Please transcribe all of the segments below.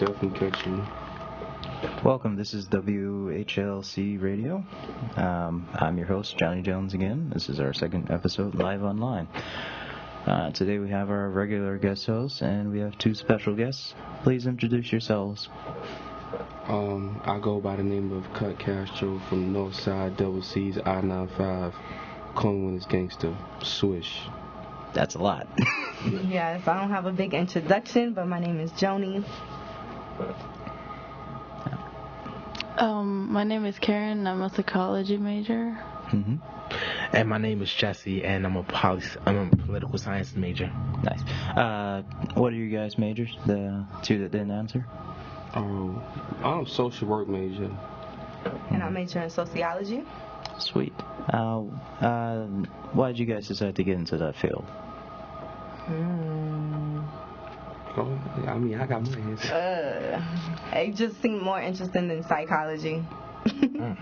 definitely catch you. Welcome, this is WHLC Radio. I'm your host, Johnny Jones again. This is our second episode live online. Today we have our regular guest hosts, and we have two special guests. Please introduce yourselves. I go by the name of Cut Castro from Northside Double C's I-95. Call me when it's gangster. Swish. That's a lot. Yes, I don't have a big introduction, but my name is Joni. My name is Karen. I'm a psychology major. Mm-hmm. And my name is Jesse, and I'm a political science major. Nice. What are you guys' majors? The two that didn't answer? I'm a social work major. And I major in sociology. Sweet. Why did you guys decide to get into that field? I mean, I got my hands. It just seemed more interesting than psychology. Reason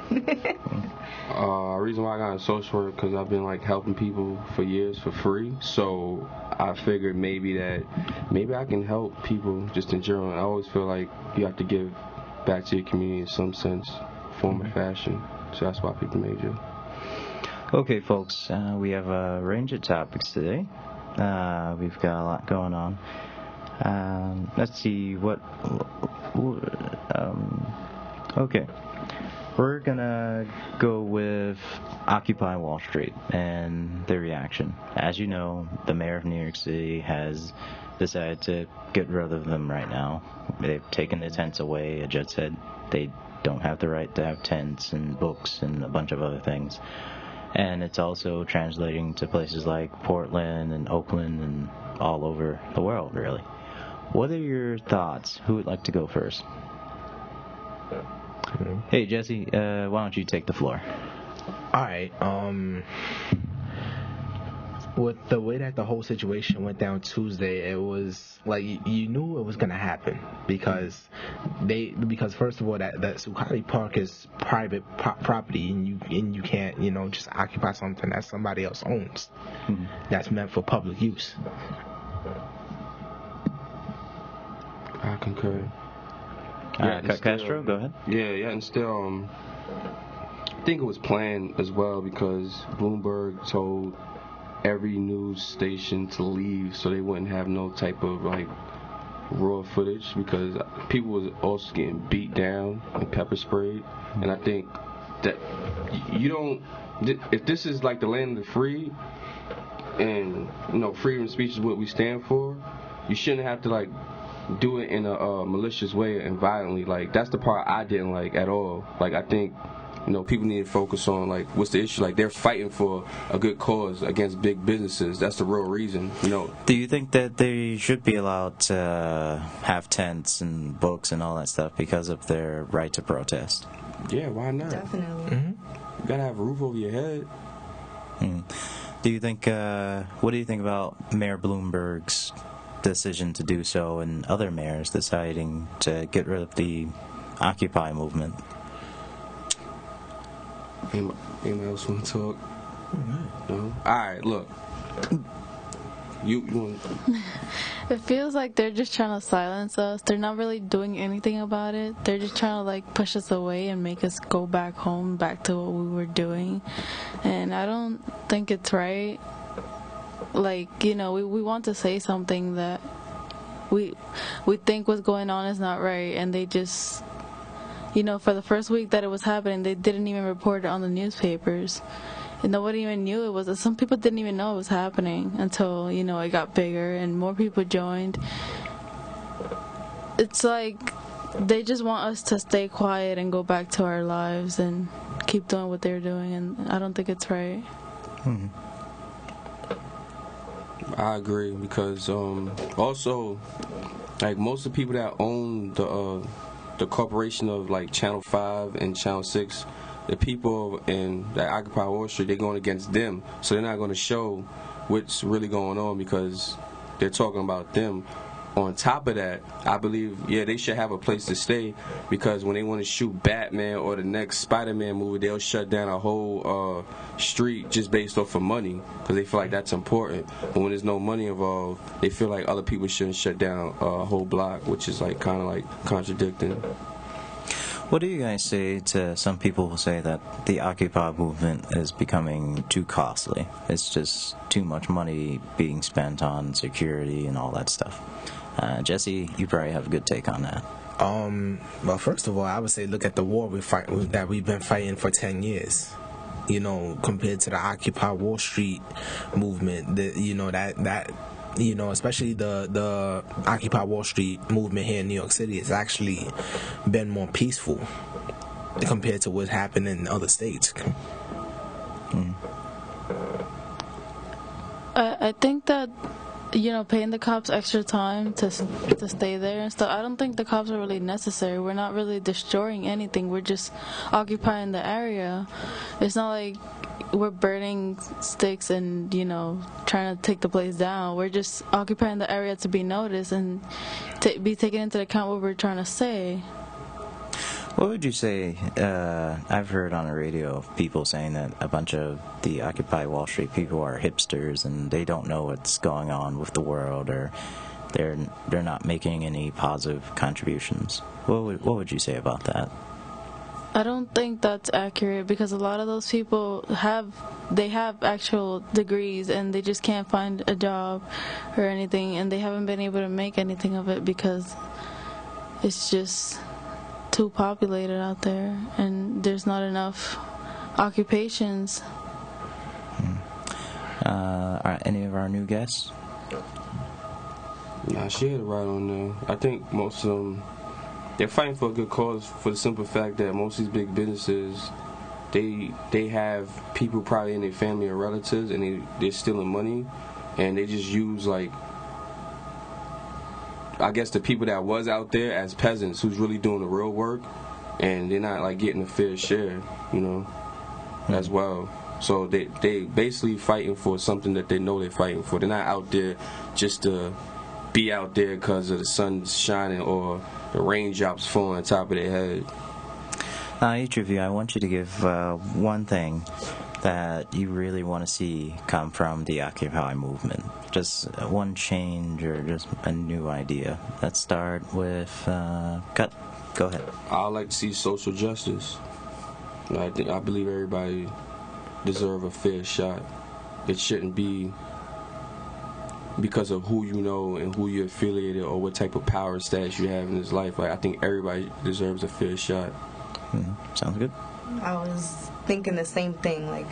why I got into social work because I've been like helping people for years for free. So I figured maybe I can help people just in general. I always feel like you have to give back to your community in some sense, form or fashion. So that's why I picked the major. Okay, folks, we have a range of topics today. We've got a lot going on. Let's see okay. We're gonna go with Occupy Wall Street and their reaction. As you know, the mayor of New York City has decided to get rid of them right now. They've taken the tents away. A judge said they don't have the right to have tents and books and a bunch of other things. And it's also translating to places like Portland and Oakland and all over the world, really. What are your thoughts? Who would like to go first? Hey, Jesse, why don't you take the floor? All right. With the way that the whole situation went down Tuesday, it was like you knew it was gonna happen because first of all that Zuccotti Park is private property and you can't just occupy something that somebody else owns. Mm-hmm. That's meant for public use. I concur. Castro, go ahead. Yeah, and still, I think it was planned as well because Bloomberg told every news station to leave so they wouldn't have no type of like raw footage because people was also getting beat down and pepper sprayed. And I think that if this is like the land of the free and freedom of speech is what we stand for, you shouldn't have to like do it in a malicious way and violently. Like that's the part I didn't like at all. Like I think people need to focus on like what's the issue. Like they're fighting for a good cause against big businesses. That's the real reason. Do you think that they should be allowed to have tents and books and all that stuff because of their right to protest? Yeah, why not? Definitely. Mm-hmm. You gotta have a roof over your head. Do you think? What do you think about Mayor Bloomberg's decision to do so and other mayors deciding to get rid of the Occupy movement? Anybody else want to talk? No? Alright, look. You want... It feels like they're just trying to silence us. They're not really doing anything about it. They're just trying to like push us away and make us go back home, back to what we were doing. And I don't think it's right. Like, we want to say something that we think what's going on is not right, and they just, for the first week that it was happening, they didn't even report it on the newspapers. And nobody even knew it was, some people didn't even know it was happening until, it got bigger and more people joined. It's like they just want us to stay quiet and go back to our lives and keep doing what they're doing, and I don't think it's right. Mm-hmm. I agree because also like most of the people that own the corporation of like Channel 5 and Channel 6, the people that occupy Wall Street, they're going against them, so they're not going to show what's really going on because they're talking about them. on top of that, I believe, they should have a place to stay, because when they want to shoot Batman or the next Spider-Man movie, they'll shut down a whole street just based off of money, because they feel like that's important. But when there's no money involved, they feel like other people shouldn't shut down a whole block, which is like kind of like contradicting. What do you guys say to some people who say that the Occupy movement is becoming too costly? It's just too much money being spent on security and all that stuff. Jesse, you probably have a good take on that. Well, first of all, I would say look at the war that we've been fighting for 10 years. You know, compared to the Occupy Wall Street movement, especially the Occupy Wall Street movement here in New York City has actually been more peaceful compared to what's happened in other states. I think that, paying the cops extra time to stay there and stuff, I don't think the cops are really necessary. We're not really destroying anything. We're just occupying the area. It's not like we're burning sticks and, trying to take the place down. We're just occupying the area to be noticed and be taken into account what we're trying to say. What would you say? I've heard on the radio people saying that a bunch of the Occupy Wall Street people are hipsters and they don't know what's going on with the world, or they're not making any positive contributions. What would you say about that? I don't think that's accurate, because a lot of those people have actual degrees and they just can't find a job or anything, and they haven't been able to make anything of it because it's just too populated out there and there's not enough occupations. Are any of our new guests? Nah, she had it right on there. I think most of them, they're fighting for a good cause, for the simple fact that most of these big businesses, they have people probably in their family or relatives, and they're stealing money, and they just use, like, I guess the people that was out there as peasants who's really doing the real work, and they're not like getting a fair share, as well. So they basically fighting for something that they know they're fighting for. They're not out there just to be out there because of the sun shining or the raindrops falling on top of their head. Each of you, I want you to give one thing that you really want to see come from the Occupy movement. Just one change or just a new idea. Let's start with Cut. Go ahead. I like to see social justice. I believe everybody deserves a fair shot. It shouldn't be because of who you know and who you're affiliated or what type of power status you have in this life. Like, I think everybody deserves a fair shot. Sounds good. I was thinking the same thing. Like,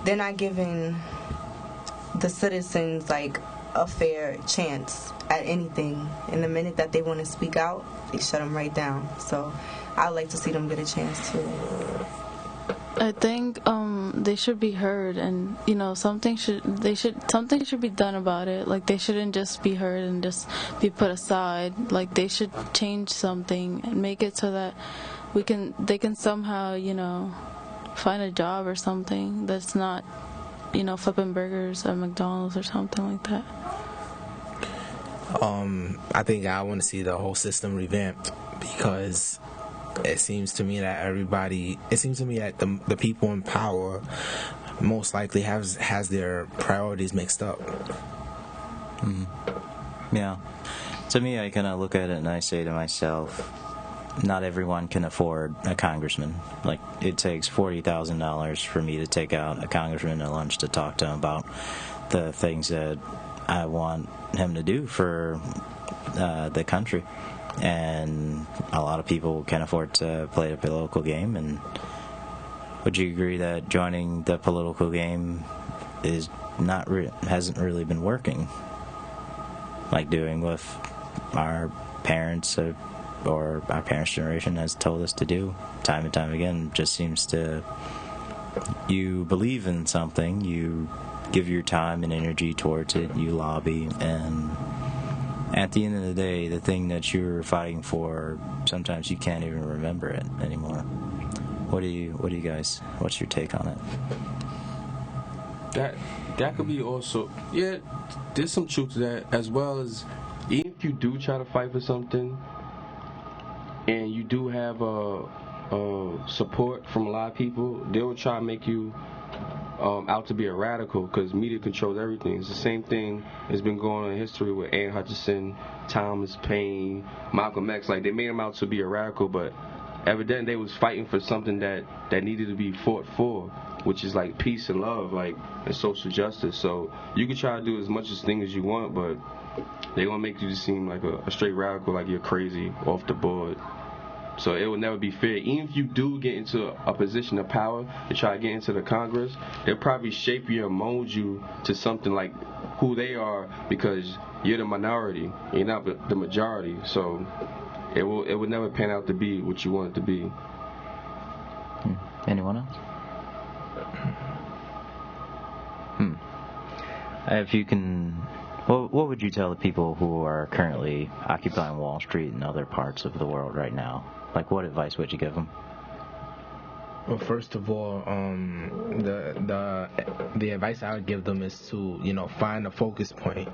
they're not giving the citizens like a fair chance at anything. And the minute that they want to speak out, they shut them right down. So I'd like to see them get a chance too. I think they should be heard, and something should be done about it. Like, they shouldn't just be heard and just be put aside. Like, they should change something and make it so that they can somehow find a job or something that's not flipping burgers at McDonald's or something like that. I think I want to see the whole system revamped, because it seems to me that the people in power most likely has their priorities mixed up. Yeah. To me, I kind of look at it and I say to myself, not everyone can afford a congressman. Like, it takes $40,000 for me to take out a congressman at lunch to talk to him about the things that I want him to do for the country. And a lot of people can afford to play a political game. And would you agree that joining the political game hasn't really been working? Like doing what our parents or our parents' generation has told us to do time and time again. Just seems to, you believe in something, you give your time and energy towards it, you lobby, and at the end of the day, the thing that you're fighting for, sometimes you can't even remember it anymore. What do you guys, what's your take on it? That could be also, yeah, there's some truth to that, as well as if you do try to fight for something, and you do have support from a lot of people, they will try to make you out to be a radical, because media controls everything. It's the same thing that's been going on in history with Ann Hutchinson, Thomas Paine, Malcolm X. Like, they made them out to be a radical, but evidently they was fighting for something that needed to be fought for, which is like peace and love, like, and social justice. So you can try to do as much as thing as you want, but they gonna make you seem like a straight radical, like you're crazy off the board. So it will never be fair. Even if you do get into a position of power to try to get into the Congress, they'll probably shape you and mold you to something like who they are, because you're the minority, you're not the majority. So it will never pan out to be what you want it to be. Anyone else? If you can, what would you tell the people who are currently occupying Wall Street and other parts of the world right now? Like, what advice would you give them? Well, first of all, the advice I would give them is to, find a focus point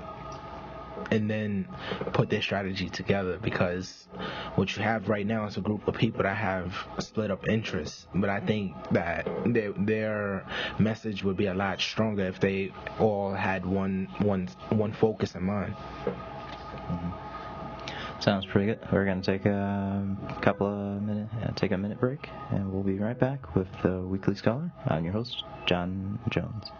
and then put their strategy together, because what you have right now is a group of people that have split up interests. But I think that their message would be a lot stronger if they all had one focus in mind. Sounds pretty good. We're going to take a minute break, and we'll be right back with the Weekly Scholar. I'm your host, John Jones.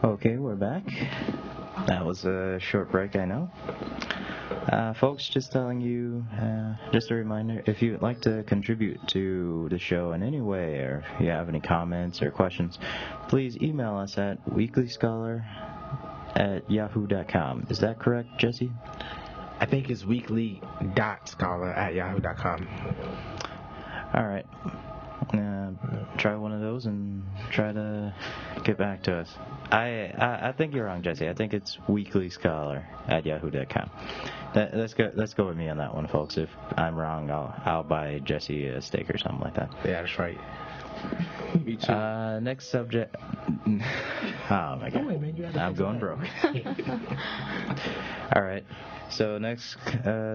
Okay, we're back. That was a short break, I know. Folks, just telling you, just a reminder, if you'd like to contribute to the show in any way, or if you have any comments or questions, please email us at weeklyscholar@yahoo.com. Is that correct, Jesse? I think it's weekly.scholar@yahoo.com. All right. Try one of those and try to get back to us. I think you're wrong, Jesse. I think it's weeklyscholar@yahoo.com. Let's go with me on that one, folks. If I'm wrong, I'll buy Jesse a steak or something like that. Yeah, that's right. Me too. Next subject. Oh my God, I'm going broke. All right. So next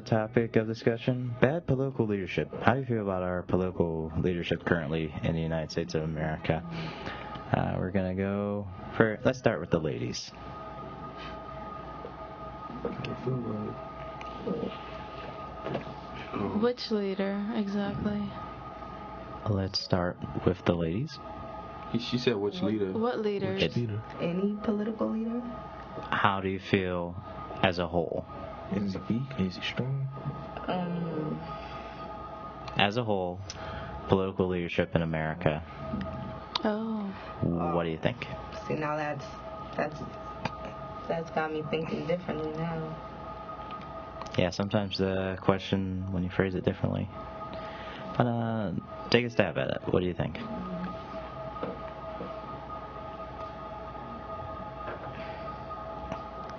topic of discussion: bad political leadership. How do you feel about our political leadership currently in the United States of America? We're gonna go for. Let's start with the ladies. Which leader exactly? Let's start with the ladies. She said which leader? What leaders? Any political leader? How do you feel as a whole? Is he weak? Is he strong? As a whole, political leadership in America. Oh. What do you think? See, now that's got me thinking differently now. Yeah, sometimes the question when you phrase it differently. But take a stab at it. What do you think?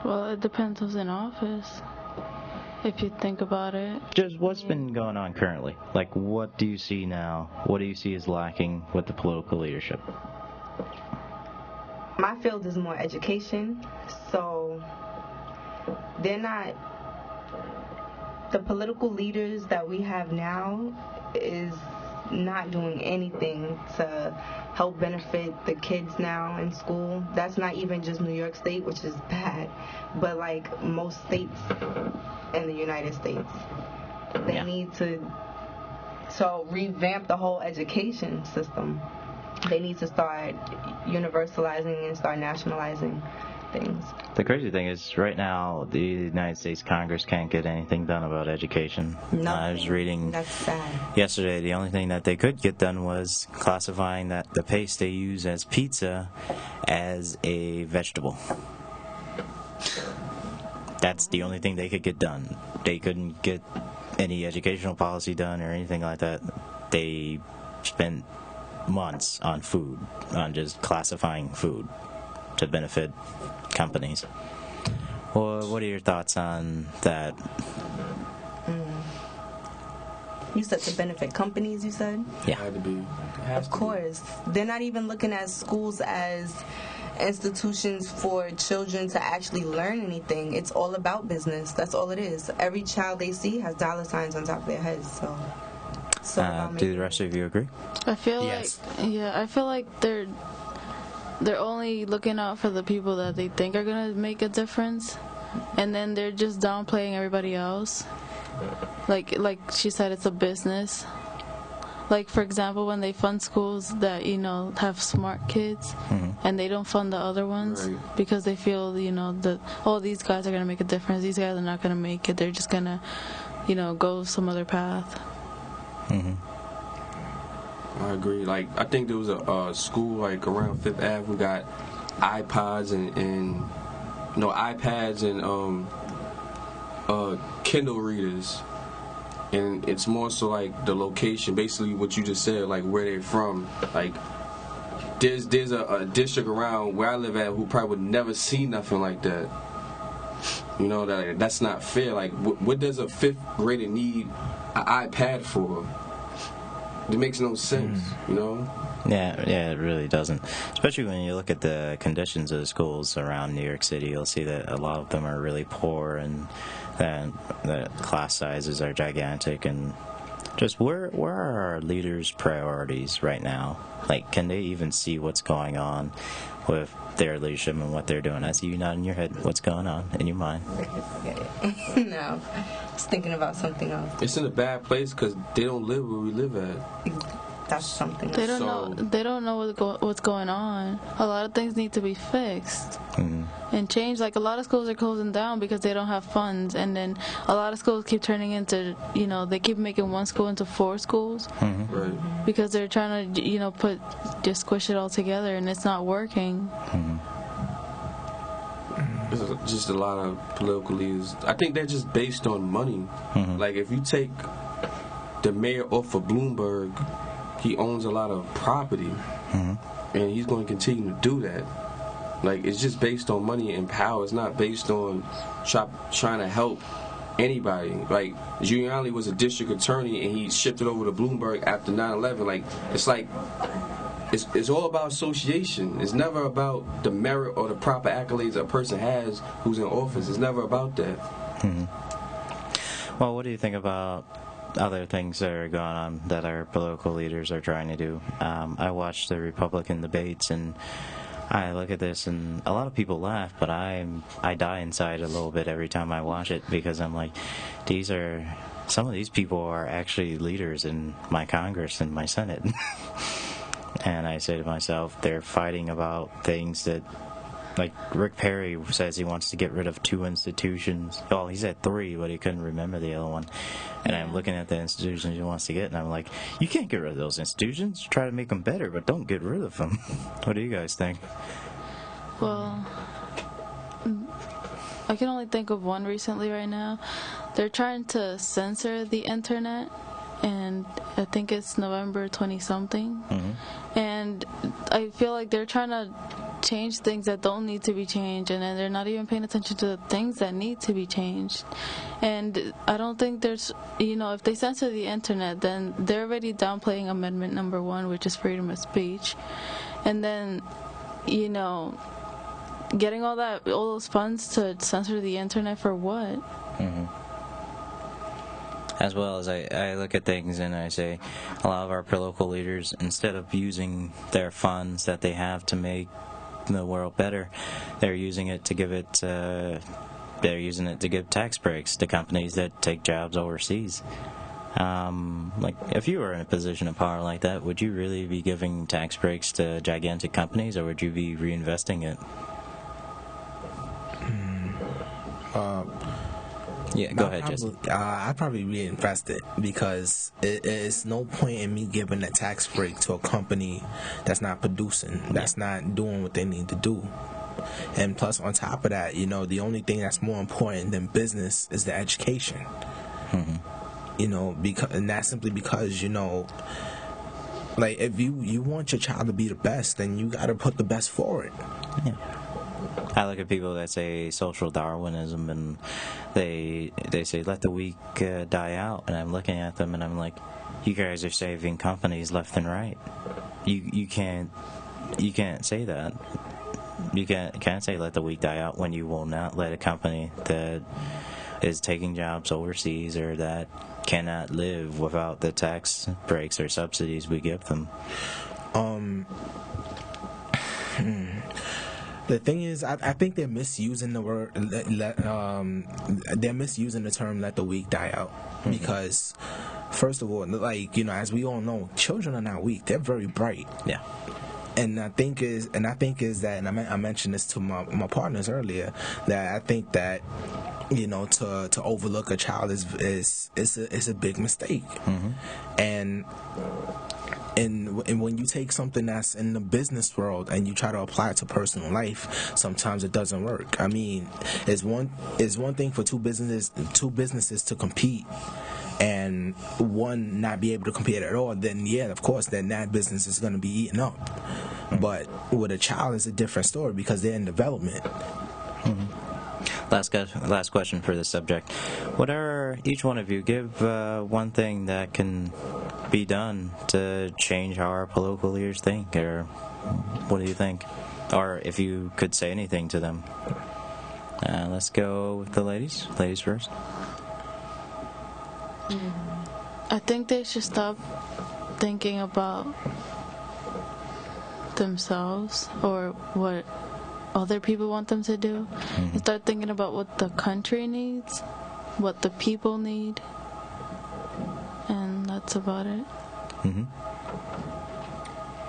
Well, it depends who's in office. If you think about it. Just what's been going on currently? Like, what do you see now? What do you see is lacking with the political leadership? My field is more education, so they're not. The political leaders that we have now is not doing anything to help benefit the kids now in school. That's not even just New York State, which is bad, but like most states in the United States. They need to revamp the whole education system. They need to start universalizing and start nationalizing things. The crazy thing is, right now, the United States Congress can't get anything done about education. I was reading That's sad. yesterday, the only thing that they could get done was classifying that the paste they use as pizza as a vegetable. That's the only thing they could get done. They couldn't get any educational policy done or anything like that. They spent months on food, on just classifying food to benefit companies. Well, what are your thoughts on that? You said to benefit companies, you said? Yeah. Had to be. Of course. They're not even looking at schools as institutions for children to actually learn anything. It's all about business. That's all it is. Every child they see has dollar signs on top of their heads. So Do the rest of you agree? I feel Yes. I feel like they're only looking out for the people that they think are gonna make a difference, and then they're just downplaying everybody else. Like she said, it's a business. Like, for example, when they fund schools that, have smart kids, and they don't fund the other ones Right. because they feel, that, these guys are going to make a difference. These guys are not going to make it. They're just going to, go some other path. I agree. Like, I think there was a school, like, around 5th Ave who got iPods and iPads and Kindle readers. And it's more so like the location, basically what you just said, like where they're from. Like there's a district around where I live at who probably would never see nothing like that. That's not fair. Like what does a 5th grader need an iPad for? It makes no sense, Yeah, it really doesn't. Especially when you look at the conditions of the schools around New York City, you'll see that a lot of them are really poor, and the class sizes are gigantic. And just where are our leaders' priorities right now? Like, can they even see what's going on with their leadership and what they're doing? I see you nodding your head. What's going on in your mind? No, I was thinking about something else. It's in a bad place because they don't live where we live at. That's something They else. don't know. They don't know what's going on. A lot of things need to be fixed and changed. Like, a lot of schools are closing down because they don't have funds, and then a lot of schools keep turning into, they keep making one school into 4 schools Right. because they're trying to, just squish it all together, and it's not working. There's just a lot of political leaders. I think they're just based on money. Like, if you take the mayor off of Bloomberg, he owns a lot of property, and he's going to continue to do that. Like, it's just based on money and power. It's not based on trying to help anybody. Like, Giuliani was a district attorney, and he shifted over to Bloomberg after 9/11. Like, it's all about association. It's never about the merit or the proper accolades a person has who's in office. It's never about that. Well, what do you think about other things that are going on that our political leaders are trying to do? I watched the Republican debates, and I look at this, and a lot of people laugh, but I die inside a little bit every time I watch it, because I'm like, some of these people are actually leaders in my Congress and my Senate. And I say to myself, they're fighting about things that, like, Rick Perry says he wants to get rid of 2 institutions. Well, he said 3, but he couldn't remember the other one. And I'm looking at the institutions he wants to get, and I'm like, you can't get rid of those institutions. Try to make them better, but don't get rid of them. What do you guys think? Well, I can only think of one recently right now. They're trying to censor the internet, and I think it's November 20-something. And I feel like they're trying to change things that don't need to be changed, and then they're not even paying attention to the things that need to be changed. And I don't think there's, if they censor the internet, then they're already downplaying Amendment number 1, which is freedom of speech. And then, getting all those funds to censor the internet for what? As well as I look at things and I say, a lot of our political leaders, instead of using their funds that they have to make the world better, they're using it to give tax breaks to companies that take jobs overseas. Like, if you were in a position of power like that, would you really be giving tax breaks to gigantic companies, or would you be reinvesting it? Yeah, go ahead, Jesse. I'd probably reinvest it, because it's no point in me giving a tax break to a company that's not producing, that's not doing what they need to do. And plus, on top of that, the only thing that's more important than business is the education. and that's simply because, like, if you want your child to be the best, then you got to put the best forward. Yeah. I look at people that say social Darwinism, and they say let the weak die out, and I'm looking at them and I'm like, you guys are saving companies left and right. You can't say that. You can't say let the weak die out when you will not let a company that is taking jobs overseas or that cannot live without the tax breaks or subsidies we give them. The thing is, I think they're misusing the word. They're misusing the term "let the weak die out" because, first of all, like, as we all know, children are not weak; they're very bright. Yeah. And I think is that, and I mentioned this to my partners earlier, that I think that, to overlook a child is a big mistake. And when you take something that's in the business world and you try to apply it to personal life, sometimes it doesn't work. I mean, it's one thing for two businesses to compete, and one not be able to compete at all. Then of course, then that business is going to be eaten up. But with a child, it's a different story because they're in development. Last question for this subject. Whatever each one of you give one thing that can be done to change how our political leaders think, or what do you think? Or if you could say anything to them. Let's go with the ladies. Ladies first. I think they should stop thinking about themselves or what other people want them to do, and start thinking about what the country needs, what the people need, and that's about it.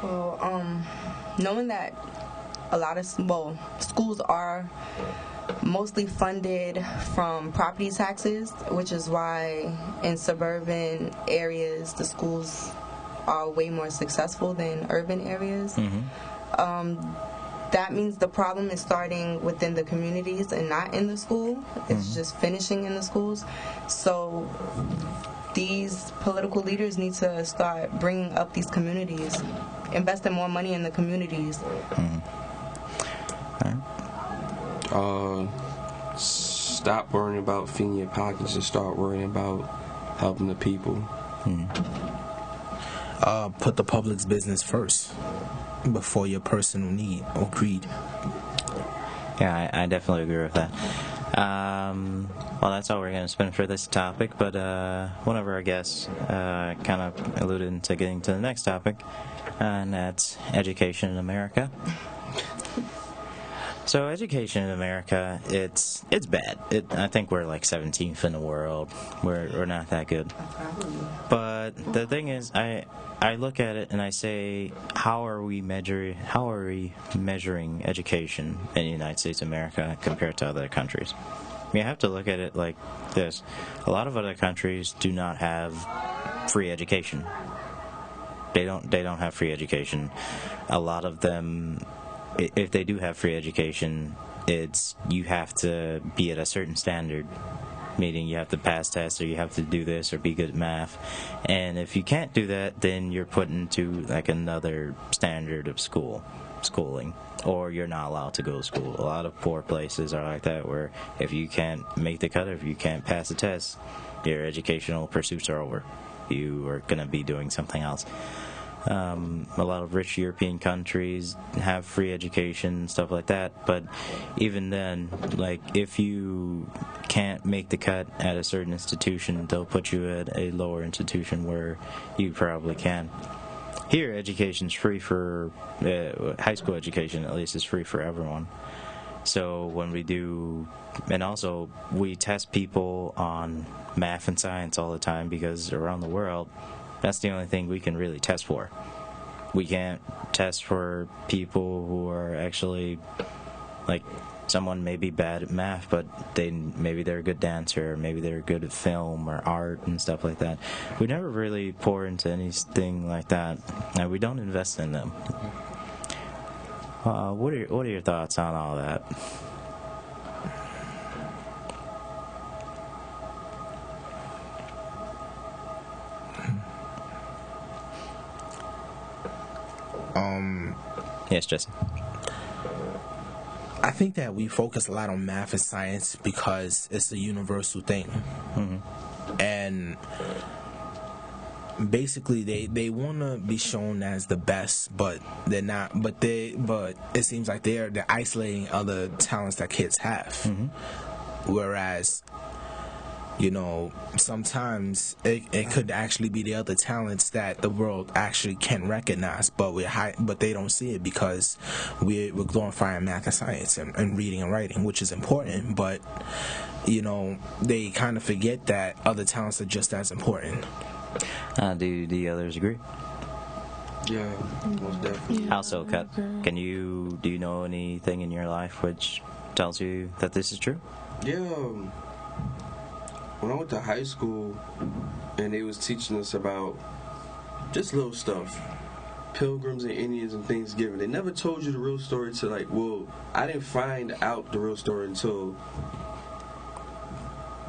Well, knowing that a lot of schools are mostly funded from property taxes, which is why in suburban areas the schools are way more successful than urban areas. That means the problem is starting within the communities and not in the school. It's just finishing in the schools. So these political leaders need to start bringing up these communities, investing more money in the communities. Stop worrying about filling your pockets and start worrying about helping the people. Put the public's business first before your personal need or greed. Yeah, I definitely agree with that. Well, that's all we're going to spend for this topic, but one of our guests kind of alluded to getting to the next topic, and that's education in America. So education in America, it's bad. I think we're like 17th in the world. We're not that good. But the thing is, I look at it and I say, how are we measuring education in the United States of America compared to other countries? You have to look at it like this. A lot of other countries do not have free education. They don't have free education. A lot of them, if they do have free education, it's you have to be at a certain standard, meaning you have to pass tests or you have to do this or be good at math. And if you can't do that, then you're put into like another standard of schooling, or you're not allowed to go to school. A lot of poor places are like that, where if you can't make the cut, or if you can't pass the test, your educational pursuits are over. You are going to be doing something else. A lot of rich European countries have free education, stuff like that, but even then, like, if you can't make the cut at a certain institution, they'll put you at a lower institution where you probably can. Here, education's free for high school education, at least, is free for everyone. So when we do, and also we test people on math and science all the time, because around the world, that's the only thing we can really test for. We can't test for people who are actually, like, someone may be bad at math, but maybe they're a good dancer, or maybe they're good at film or art and stuff like that. We never really pour into anything like that, and we don't invest in them. What are your thoughts on all that? Yes, Jesse. I think that we focus a lot on math and science because it's a universal thing. And basically they want to be shown as the best, but they're not, but it seems like they're isolating other talents that kids have. Whereas, you know, sometimes it could actually be the other talents that the world actually can recognize, but but they don't see it because we're glorifying math and science and reading and writing, which is important, but you know, they kind of forget that other talents are just as important. Do the others agree? Yeah, most definitely. Yeah, How so, Cut? I agree. Do you know anything in your life which tells you that this is true? Yeah. When I went to high school and they was teaching us about just little stuff, pilgrims and Indians and Thanksgiving, they never told you the real story to like, well, I didn't find out the real story until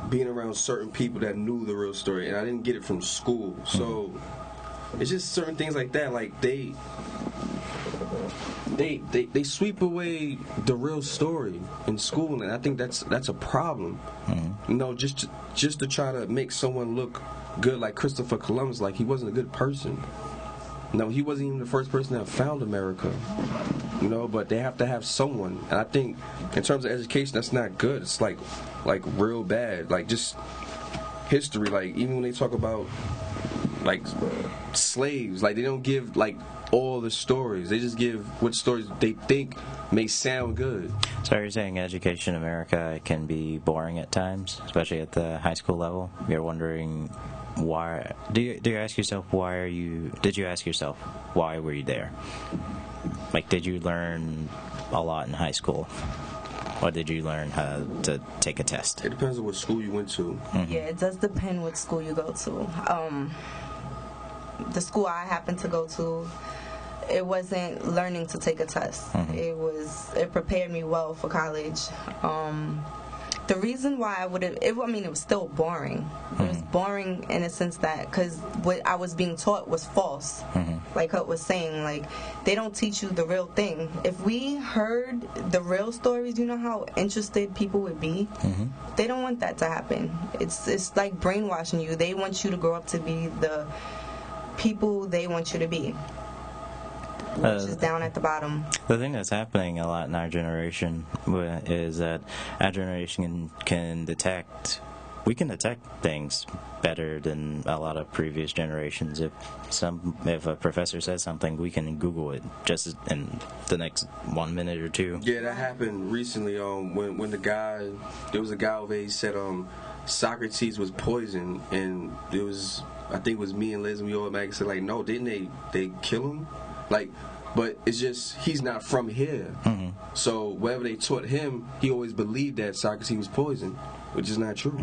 being around certain people that knew the real story, and I didn't get it from school. So it's just certain things like that, like they sweep away the real story in school, and I think that's a problem. You know, just to try to make someone look good, like Christopher Columbus, like he wasn't a good person. No, he wasn't even the first person that found America. You know, but they have to have someone, and I think in terms of education, that's not good. It's like real bad. Like just history. Like even when they talk about like slaves, like they don't give like all the stories. They just give what stories they think may sound good. So you're saying education in America can be boring at times, especially at the high school level? You're wondering why? Do you ask yourself did you ask yourself why were you there? Like, did you learn a lot in high school, or did you learn how to take a test? It depends on what school you went to. Yeah, it does depend what school you go to. The school I happened to go to, it wasn't learning to take a test. It prepared me well for college. The reason why it was still boring. It was boring in a sense that, because what I was being taught was false. Like Hut was saying, like, they don't teach you the real thing. If we heard the real stories, you know how interested people would be? They don't want that to happen. It's like brainwashing you. They want you to grow up to be the people they want you to be, which is down at the bottom. The thing that's happening a lot in our generation is that our generation can detect things better than a lot of previous generations. If a professor says something, we can Google it just in the next 1 minute or two. Yeah, that happened recently. When there was a guy over there, he said Socrates was poisoned, and I think it was me and Liz, and we all said like, no, didn't they kill him? Like, but it's just he's not from here. So whatever they taught him, he always believed that Socrates was poisoned, which is not true.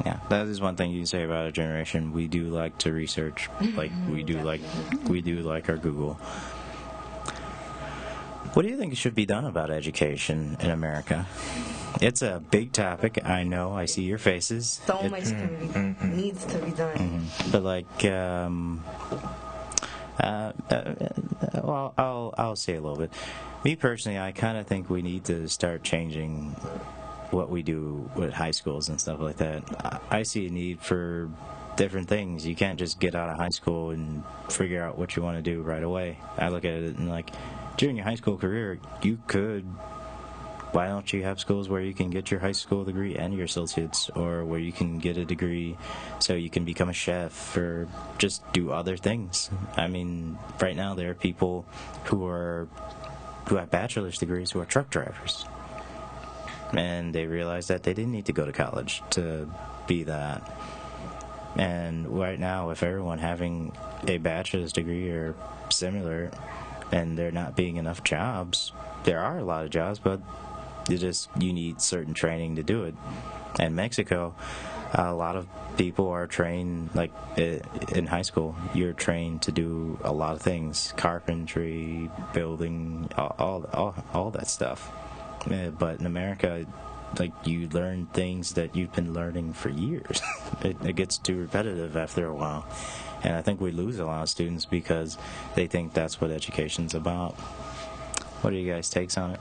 Yeah, that is one thing you can say about our generation. We do like to research, like we do like our Google. What do you think should be done about education in America? It's a big topic. I know. I see your faces. So much needs to be done. But like, well, I'll say a little bit. Me personally, I kind of think we need to start changing what we do with high schools and stuff like that. I see a need for different things. You can't just get out of high school and figure out what you want to do right away. I look at it and like, during your high school career, why don't you have schools where you can get your high school degree and your associates, or where you can get a degree so you can become a chef or just do other things? I mean, right now there are people who have bachelor's degrees who are truck drivers, and they realize that they didn't need to go to college to be that. And right now, with everyone having a bachelor's degree or similar, and there not being enough jobs, there are a lot of jobs, but you need certain training to do it. In Mexico, a lot of people are trained, like in high school, you're trained to do a lot of things: carpentry, building, all that stuff. But in America, like you learn things that you've been learning for years. It gets too repetitive after a while, and I think we lose a lot of students because they think that's what education's about. What are you guys' takes on it?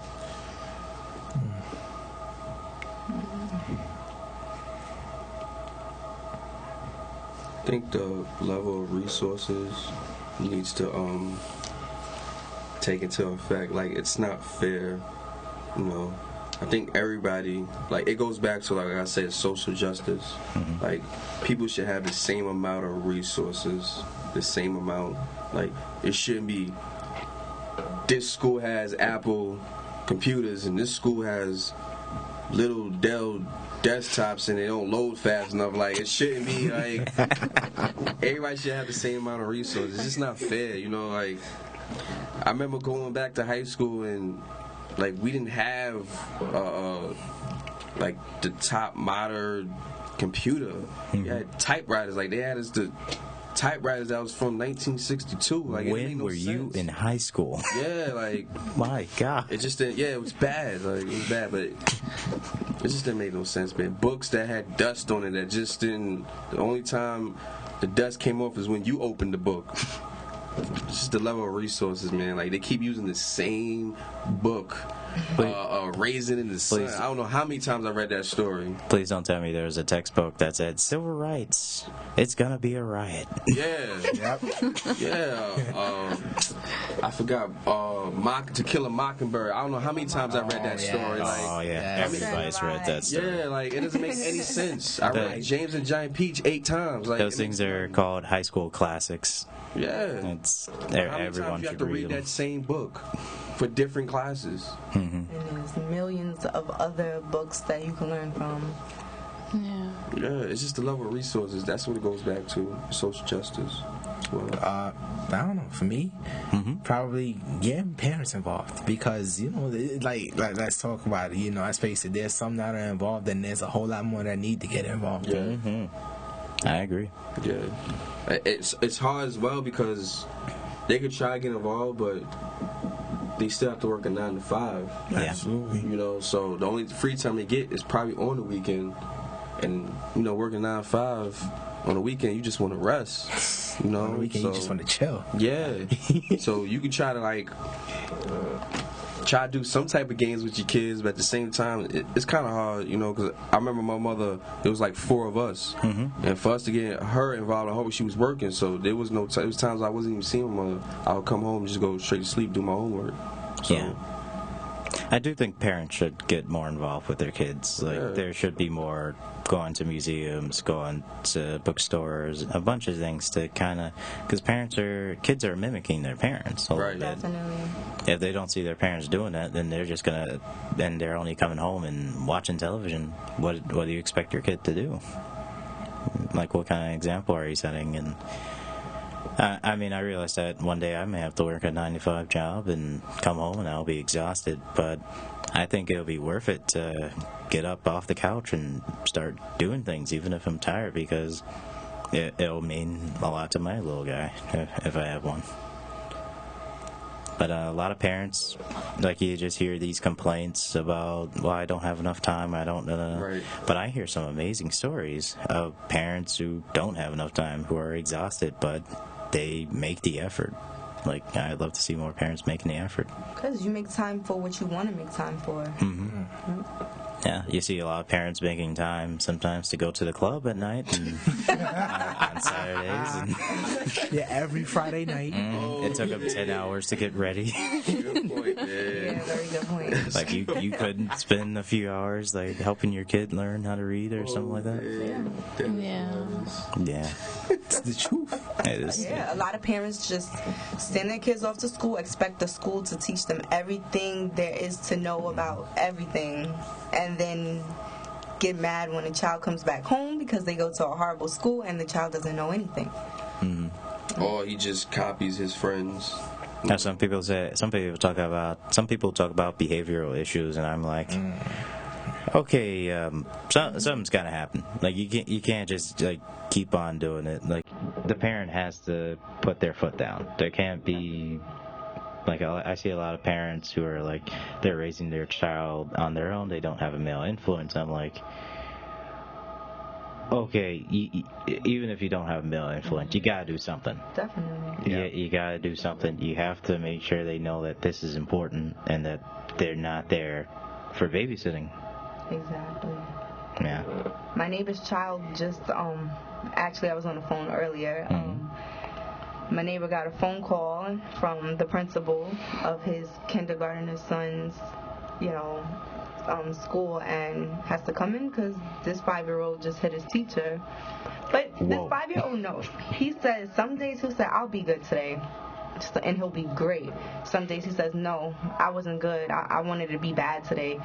I think the level of resources needs to take into effect. Like, it's not fair, you know. I think everybody, like, it goes back to, like I said, social justice. Like, people should have the same amount of resources, the same amount. Like, it shouldn't be this school has Apple computers and this school has little Dell desktops and they don't load fast enough. Like, it shouldn't be like everybody should have the same amount of resources. It's just not fair, you know. Like, I remember going back to high school and like we didn't have like the top modern computer. We had typewriters. Like, they had us the typewriters that was from 1962. Like, when were you in high school? Yeah, like, my God. it just didn't. Yeah, it was bad. Like, it was bad, but it just didn't make no sense, man. Books that had dust on it that just didn't. The only time the dust came off is when you opened the book. It's just the level of resources, man. Like, they keep using the same book. Raisin in the Sun. I don't know how many times I read that story. Please don't tell me there was a textbook that said civil rights. It's gonna be a riot. Yeah. Yeah. I forgot. To Kill a Mockingbird. I don't know how many times I read that story. Like, Everybody's read that story. yeah, like, it doesn't make any sense. I read James and Giant Peach 8 times. Like, Those things are called high school classics. Yeah. It's How many everyone times you have should to read read them. that same book for different classes? And there's millions of other books that you can learn from. Yeah. Yeah, it's just the level of resources. That's what it goes back to. Social justice. Well, I don't know. For me, probably getting parents involved because, you know, like let's talk about it. You know, let's face it. There's some that are involved, and there's a whole lot more that need to get involved. yeah. I agree. Yeah, it's hard as well because they could try to get involved, but they still have to work a 9 to 5. Absolutely. You know, so the only free time they get is probably on the weekend, and you know, working 9 to 5 on the weekend, you just want to rest. You know, On the weekend, you just want to chill. Yeah. So you can try to try to do some type of games with your kids, but at the same time, it's kind of hard, you know, because I remember my mother, it was like 4 of us, and for us to get her involved, I hope she was working, so there was no it was times I wasn't even seeing my mother. I would come home and just go straight to sleep, do my homework. So, Yeah. I do think parents should get more involved with their kids. Like, Yeah. there should be more going to museums, going to bookstores, a bunch of things to kind of, because kids are mimicking their parents a little Right. bit. Definitely. If they don't see their parents doing that, then they're only coming home and watching television. What do you expect your kid to do? Like, what kind of example are you setting? And I mean, I realize that one day I may have to work a 9 to 5 job and come home and I'll be exhausted, but I think it'll be worth it to get up off the couch and start doing things, even if I'm tired, because it'll mean a lot to my little guy if I have one. But a lot of parents, like, you just hear these complaints about, well, I don't have enough time, I don't know. Right. But I hear some amazing stories of parents who don't have enough time, who are exhausted, but they make the effort. Like, I'd love to see more parents making the effort. Because you make time for what you want to make time for. Yeah, you see a lot of parents making time sometimes to go to the club at night and on Saturdays. And Yeah, every Friday night. it took them 10 hours to get ready. Good point, Yeah, man. very good point. Like, you couldn't spend a few hours, like, helping your kid learn how to read or something like that? Yeah. Yeah, It's the truth. it is. Yeah, a lot of parents just send their kids off to school, expect the school to teach them everything there is to know about everything, and then get mad when a child comes back home because they go to a horrible school and the child doesn't know anything. Or he just copies his friends. Now, some people talk about behavioral issues, and I'm like, okay, something's gotta happen. Like, you can't just, like, keep on doing it. Like, the parent has to put their foot down. There can't be like I see a lot of parents who are like they're raising their child on their own. They don't have a male influence. I'm like, okay, even if you don't have a male influence, you gotta do something. Definitely. Yeah, you gotta do something. You have to make sure they know that this is important and that they're not there for babysitting. Exactly. Yeah. My neighbor's child just actually I was on the phone earlier. My neighbor got a phone call from the principal of his kindergartner's son's, school, and has to come in because this 5-year-old just hit his teacher. But this 5-year-old knows. He says some days he'll say, I'll be good today, and he'll be great. Some days he says, no, I wasn't good. I wanted to be bad today.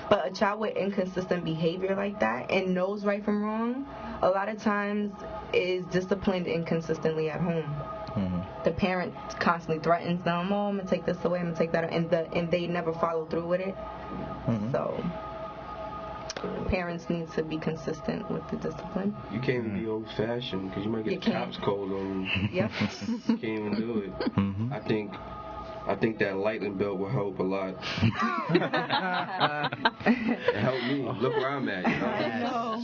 But a child with inconsistent behavior like that and knows right from wrong, a lot of times is disciplined inconsistently at home. The parent constantly threatens them, I'm going to take this away, I'm going to take that away, and they never follow through with it. So parents need to be consistent with the discipline. You can't even be old-fashioned because you might get the cops called on you. Yep. You can't even do it. I think that lightning belt will help a lot. It helped me. Look where I'm at. I know.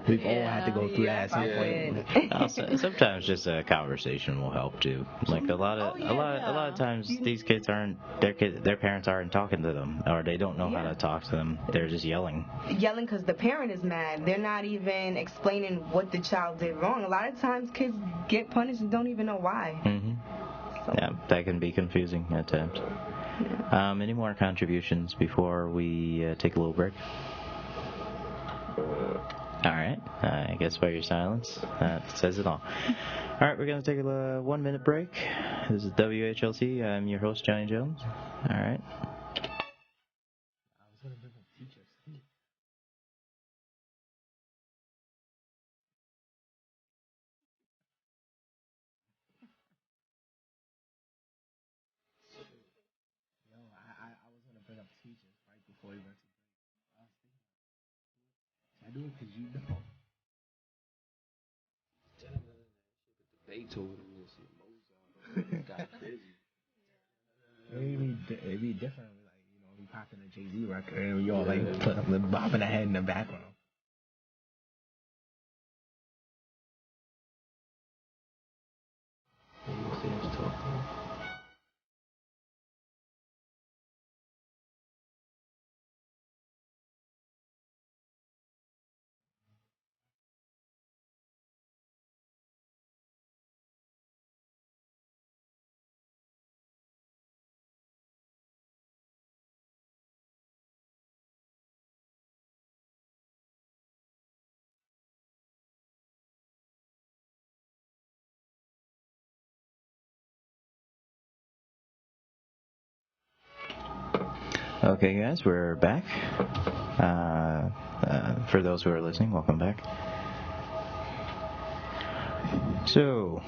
We've all had to go through that at some point. Also, sometimes just a conversation will help too. Like a lot of times these kids aren't their parents aren't talking to them, or they don't know how to talk to them. They're just yelling. Yelling because the parent is mad. They're not even explaining what the child did wrong. A lot of times kids get punished and don't even know why. So. Yeah, that can be confusing at times. Any more contributions before we take a little break? All right. I guess by your silence, that says it all. All right, we're going to take a 1-minute break. This is WHLC. I'm your host, Johnny Jones. All right. I was going to bring up teachers right before we went to I do it because you know. Beethoven and got busy. It'd be different. Like, we popping a Jay-Z record and we all like put up the bobbing the head in the background. Okay, guys, we're back. For those who are listening, welcome back. So,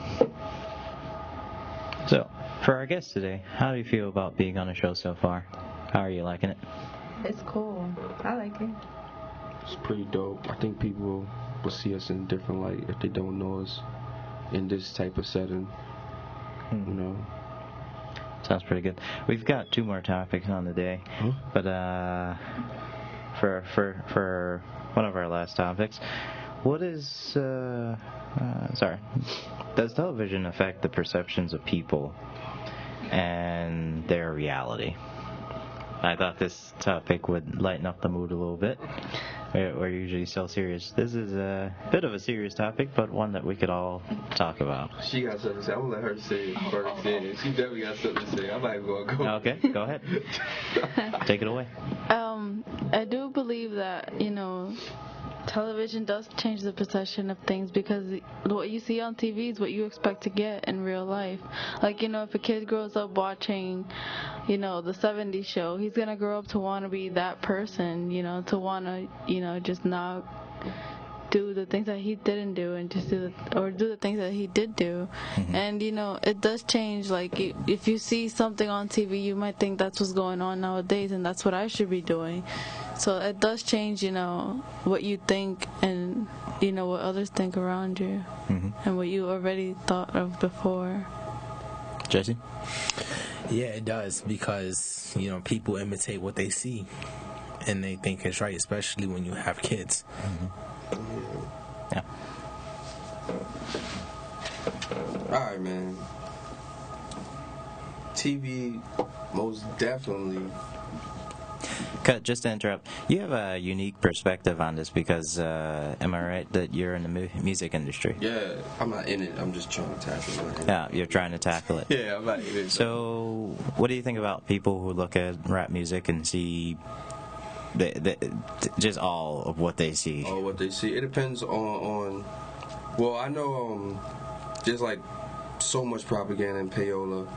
for our guest today, how do you feel about being on the show so far? How are you liking it? It's cool. I like it. It's pretty dope. I think people will see us in a different light if they don't know us in this type of setting. Sounds pretty good. We've got 2 more topics on the day, but for one of our last topics, does television affect the perceptions of people and their reality? I thought this topic would lighten up the mood a little bit. We're usually so serious. This is a bit of a serious topic, but one that we could all talk about. She got something to say. I'm going to let her say it first. She definitely got something to say. I'm not even going to go. Okay, go ahead. Take it away. I do believe that, television does change the perception of things because what you see on TV is what you expect to get in real life. Like, if a kid grows up watching, the 70s show, he's going to grow up to want to be that person, to want to, just not do the things that he didn't do and just do the things that he did do. And it does change. Like if you see something on TV, you might think that's what's going on nowadays and that's what I should be doing. So it does change what you think and what others think around you and what you already thought of before. Jesse? Yeah, it does, because people imitate what they see, and they think it's right, especially when you have kids. Yeah. All right, man. TV, most definitely. Just to interrupt, you have a unique perspective on this because, am I right that you're in the music industry? Yeah, I'm not in it. I'm just trying to tackle it. Yeah, you're trying to tackle it. Yeah, I'm not in it. So, what do you think about people who look at rap music and see just all of what they see? All what they see. It depends on well, I know there's like so much propaganda in payola.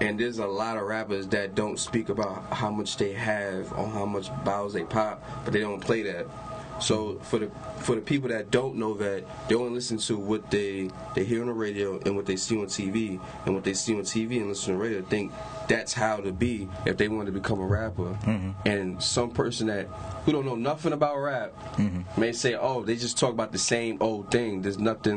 And there's a lot of rappers that don't speak about how much they have or how much bottles they pop, but they don't play that. So for the people that don't know that, they only listen to what they hear on the radio and what they see on TV, and what they see on TV and listen to radio, think that's how to be if they want to become a rapper. And some person who don't know nothing about rap may say, oh, they just talk about the same old thing. There's nothing